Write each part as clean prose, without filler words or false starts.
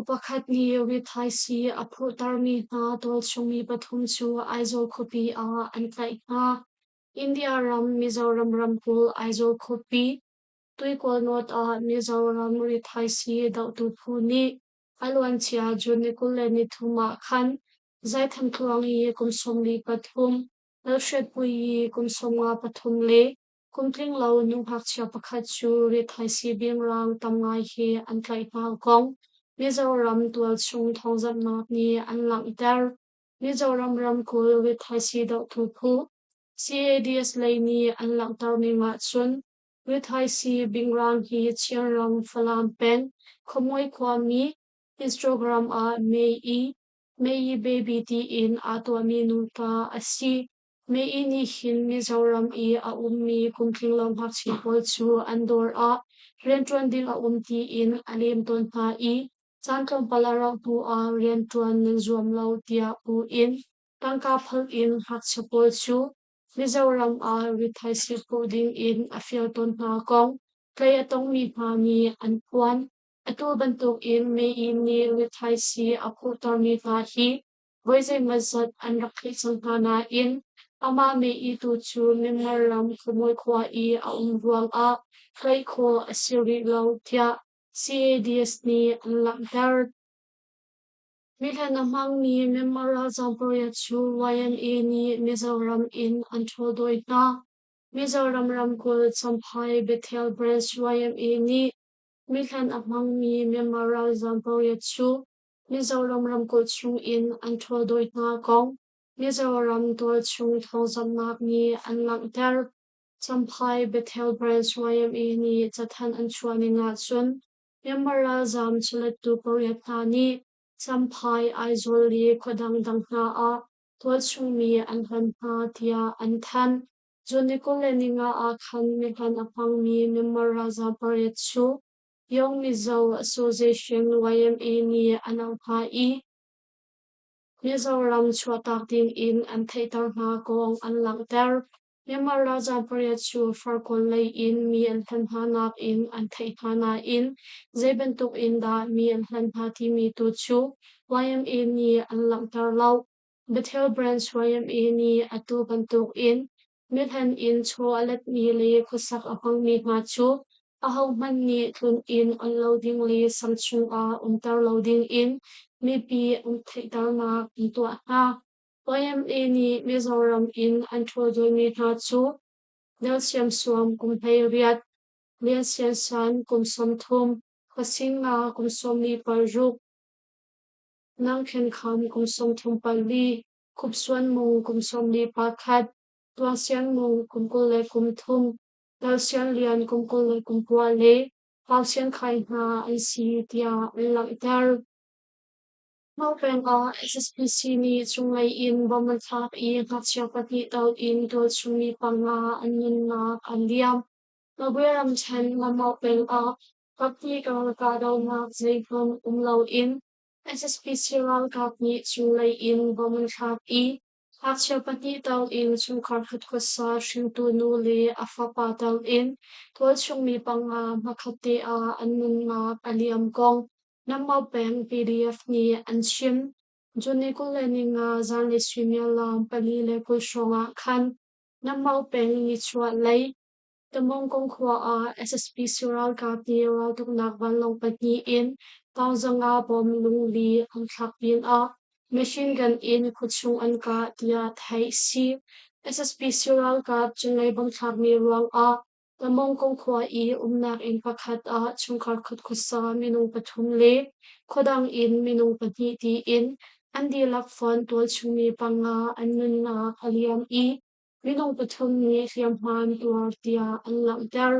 pakhat ni withai si aphu tarmi na tol chungi pathum chu aizol khopi a antlai na India ram Mizoram ram kul aizol khopi tuikol not a Mizoram withai si dau tu phu ni alwan chia juni kul ni thuma khan zai tham thuang hi kumsom li pathum lalshet pui kumsonga pathum le kumtling lo nu hak chia pakhat chu withai si bing rang tam ngai hi antlai na kong Mizoram tual chung Thawngchimnak ni an lang ter Mizoram ram kul withai si dau tu phu CADS lei ni an lang tar mi nga chun withai si bingrang hi chiang ram falam pen khomoi kwa mi Instagram a mei baby ti in atwa mi nu ta asi mei ni hin Mizoram i a ummi kumtling lam hak chi pol chu andor a rentron ding a ti in alim ton pa i Chantlom palarang pu a riantuan ng zuam lau tia pu in tangka phal in hak chapol chu Mizoram a withai si pu ding in a fial ton na kong play atong mi pa mi an puan atu bantuk in me in ni withai si a pu tar mi pa hi voice mazat an rakhi sangha na in ama me I tu chu nimmaram khumoi khwa I a umruang a play kho asiri lau tia CADS ni an lang ter Milan amang ni memorial zamporia chu YMA ni Mizoram in anthodoi na Mizoram ram kul champhai Bethel branch YMA ni Milan amang ni memorial zamporia chu Mizoram ram kul chung in anthodoi na kong Mizoram tol chung Thawngchimnak ni an lang ter champhai Bethel branch YMA ni chathan anchuani nga chun memorial zam chulat tu poriatna ni champhai aizol li khodang dang na a tol chung mi an han na tia an than jonikol leninga a khan mi khan apang mi memorial zam poriat chu Young Mizo Association YMA ni anang pa I Mizoram chuatak ding in an theitar na kong an lang ter Memorial Zamporia chu farkon lei in mi an han hanak in an theita na in zebentuk in da mi an han ha ti mi tu chu YMA ni an lang tar lau Bethel branch YMA ni atu bantuk in mithan in cho alat mi le khusak apang mi ma chu ahau man ni thun in on loading le samchung a umtar loading in mi pi theitar na tua na YMA ni Mizoram in anthodoi mi na chu Nelsiam suam kumphei riat Liansian san kumsom thum khasing nga kumsom li parjuk nangkhen kham kumsom thum palli khupsuan mung kumsom li pakhat tuangsian mung kumkul le kumthum Nelsian lian kumkul le kumpua le Pausian khai na an si tia an lang ter Mopeng a SSPC ni chungai in bomanthak I ngachia pati tau in tol chungi panga anin na andiam Maburam chan mamopeng a pati ka daw na zeikon umlaw in SSPC ral kap ni chungai in bomanthak I ngachia pati tau in chungkar khatkosa shingtu nu le afapa tau in tol chungi panga makate a anin na aliam kong Namau peng PDF ni anchim juni kuleni nga zanle swimya lam pali le kulshonga khan namau peng ni chua lei tamong kong khwa a SSP sural ka ti ral tuk nak ban long patni in tawzanga bom lung li ang thak pin a machine gun in khuchung an ka tia thai si SSP sural ka chungai bang thak mi ruang a Tamong kong khwa I umnak in pakhat a chungkar khut khusa minung pathum le khodang in minung pati ti in andi lak fon tol chumi panga anun na aliam I minung pathum ni hliam man tuar tia an lang ter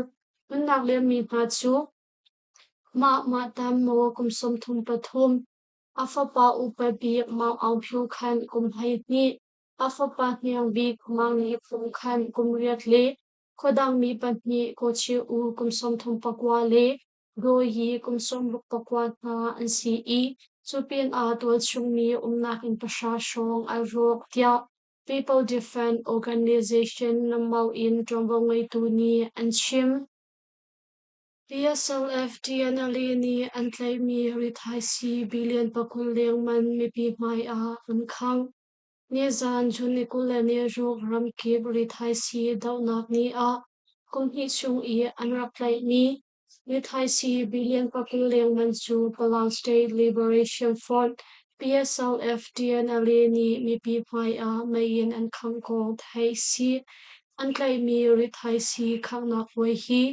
unnak le mi pa chu ma tam mo kumsom thum pathum afapa upabi ma au phu khan kumhai ni afapa nyang bi kumang ni phum khan kumriat le Khodang mi pantni kochi u kumsom thum pakwa le go yi kumsom luk pakwa na an si I chupin a tol chung mi umnak in pasha shong a rok tia People Defend Organization namau in trombong tu ni an chim PSLF TNLE ni an tlai mi rithai si billion pakul leng man mi pi mai a an khang ni zan jun ni kula ni ruk ram kip rithai si dau nak ni a kum hi chung I an rak tlai ni rithai si billion pakul leng man chu Palang State Liberation Front PSLF TNLE ni mi pi mai a mai in an khang kong thai si an tlai mi rithai si khang nak voi hi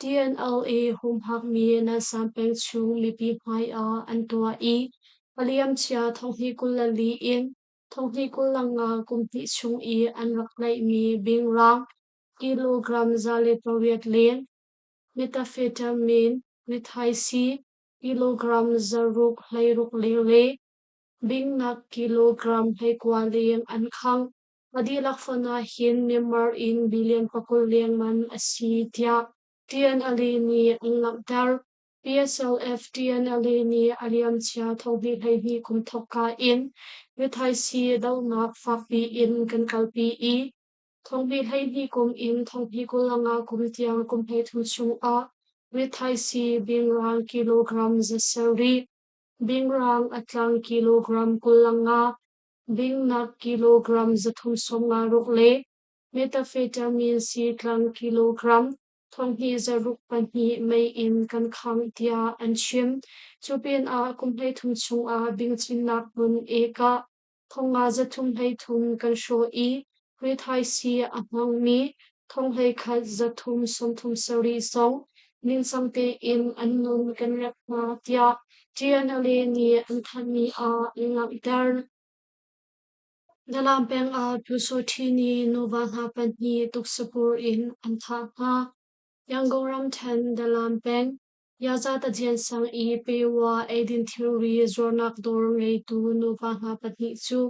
TNLA hum hak mi na sampeng chung mi pi mai a an tua I paliam chia thong hi kula li in thong hi kulanga kum hi chung I an rak lai mi bing rang kilogram zale pariat len methamphetamine rithai si kilogram zaruk hlairuk lele bing nak kilogram hai kwa leng an khang madilak fana hin member in billion pakul leng man asi tia TNLE ni ang lakdar PSLF TNLE ni aliam chia thobi hai hi kum thoka in rithai si dau nak fakpi in kan kalpi I thongbi hai hi kum in thongbi kulanga kum tiang kum hai thu chung a rithai si bing rang kilogram zasari bing rang atlang kilogram kulanga bing nak kilogram zathum somnga rukle methamphetamine si tlang kilogram thong hi zaruk pani mai in kan khang tia an chim chupin a kumhlei thum chung a bing chin nak bun eka thonga zathum hei thum kan sho I rithai si a hmang mi thong hei khat zathum somthum sari song ning sangte in an nun kan rak na tia TNLA ni an than mi a lang dar dalam peng a puso thini nuwa nga pani tuksapur in an tha nga Yangoram ten dalam peng yaza ta jian sang I pewa edin theory zornak dor ngei tu nuwa nga pani chu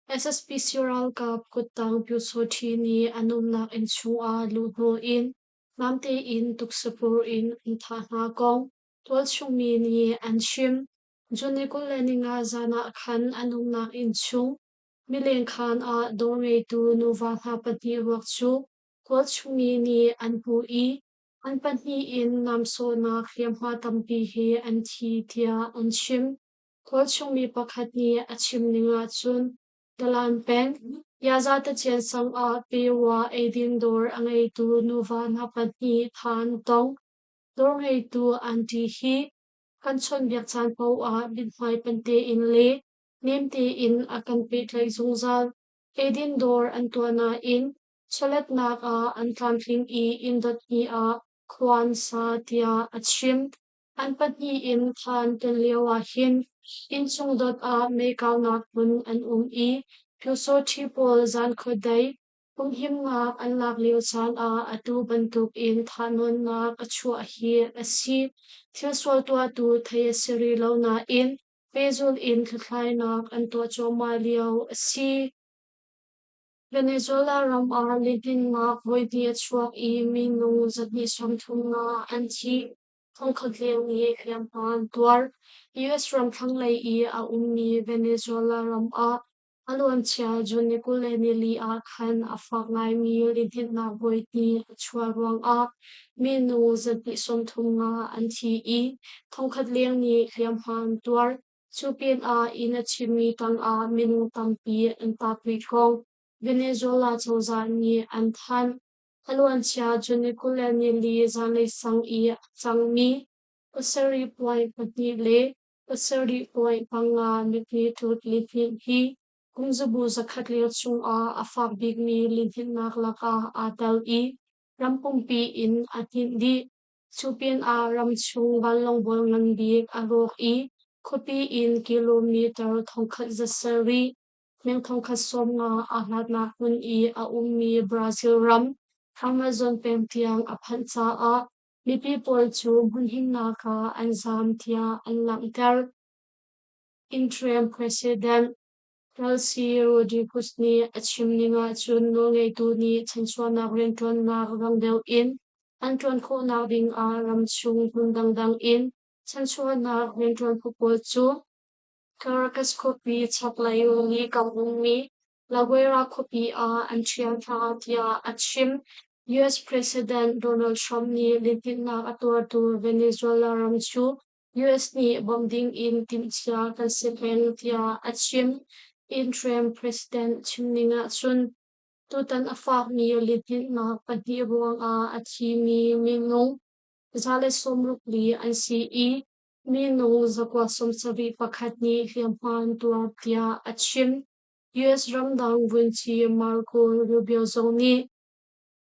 SSP Sural Kap Kutang Puso ni Anumnak in Chua Luno in Mamte in Tuksapur in Intana Gong Tual Chungmi ni Anshim Junikul Leninga Zana Khan Anumnak in Chung Milen Khan a Dorme tu Nuva Hapati Wakchu Tual Chungmi ni Anpu I Anpani in Namso na Kriamha Tampi he Anti Tia Anshim Tual Chungmi Pakhat ni Achim Ninga Chun Dalam peng yaza ta chen sang a pewa edin dor angai tu nuwa na pani than tong dor ngai tu anti hi kan chon biak chan po a bin mai pante in le nem te in akan pe thlai zungzal edin dor antuana in cholet nak a an tlamtling I in dot ni a kwan sa tia achim an pani in than ten lewa hin in chung dot a me kaw nak bun an I Puso Chipol Zan Kodai Kung him nga an lak liu chan a atu bantuk in thanon na kachua hi asi Tilswal tua tu thaya siri lau na in Pezul in kathlai nak an tua choma liao asi Venezuela ram a litin nga voidi at chuak I minung zatni samthum nga anti thongkhatleng ni kriampan tuar US ram thanglai I a ummi Venezuela ram a Aluan chia juni kule nili a khan afak ngai mi litin na voidi chua ruang a minu zatni somthum nga anti I thongkhatleng ni kriampan tuar chupin a ina chimi tang a minu tampi an tapri kong Venezuela choza ni an than Aluan chia juni kule nili zanlei sang I changmi pasari point pati le pasari point panga mitni tut litin hi Kungzubu zakhat leo chung a afak big mi lintin nak laka atal I rampumpi in atindi chupin a ram chung balong bol ngang big arok I kopi in kilometer thongkhat zasari meng thongkhat som nga ahat na kun I a ummi Brazil ram Amazon pem tiang aphancha a lipi pol chu hunhin naka anzam tia an langter interim president Kelsey Rodriguez ni achim nga chun no ngei tu ni chanchua na rentuan na rangdel in antuan ko na ding a ram chung hundang in chanchua na rentuan pupol chu Caracas kopi chaplayo ni kampung mi Laguera kopi a antrian tha tia achim US President Donald Trump ni litinnak atur tu Venezuela ram chu US ni bombing in timchia kan sipen tia achim interim president chimninga chun tutan afak ni litinnak pati buang a achi mi mingong zale somruk li ICE mi no zakwa somsabi pakhat ni hliamhan tua tia achim US ramdang vunchi Marco Rubio zoni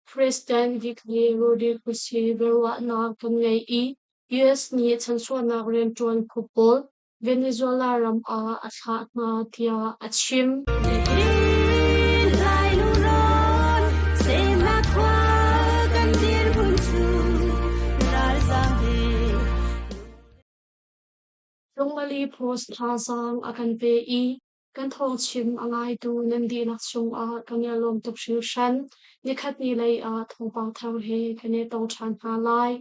President Zinglei Thawngchimnak berwa na kangai I US ni chansuanak rentuan kupol Venezuela ram a atha na tia achim Lungmali post thazang akan pe I kan Thawngchim angai tu nandi nak sung a kanyalom tuk shan nikhat ni lei a thongpang thang he kane tong chan ha lai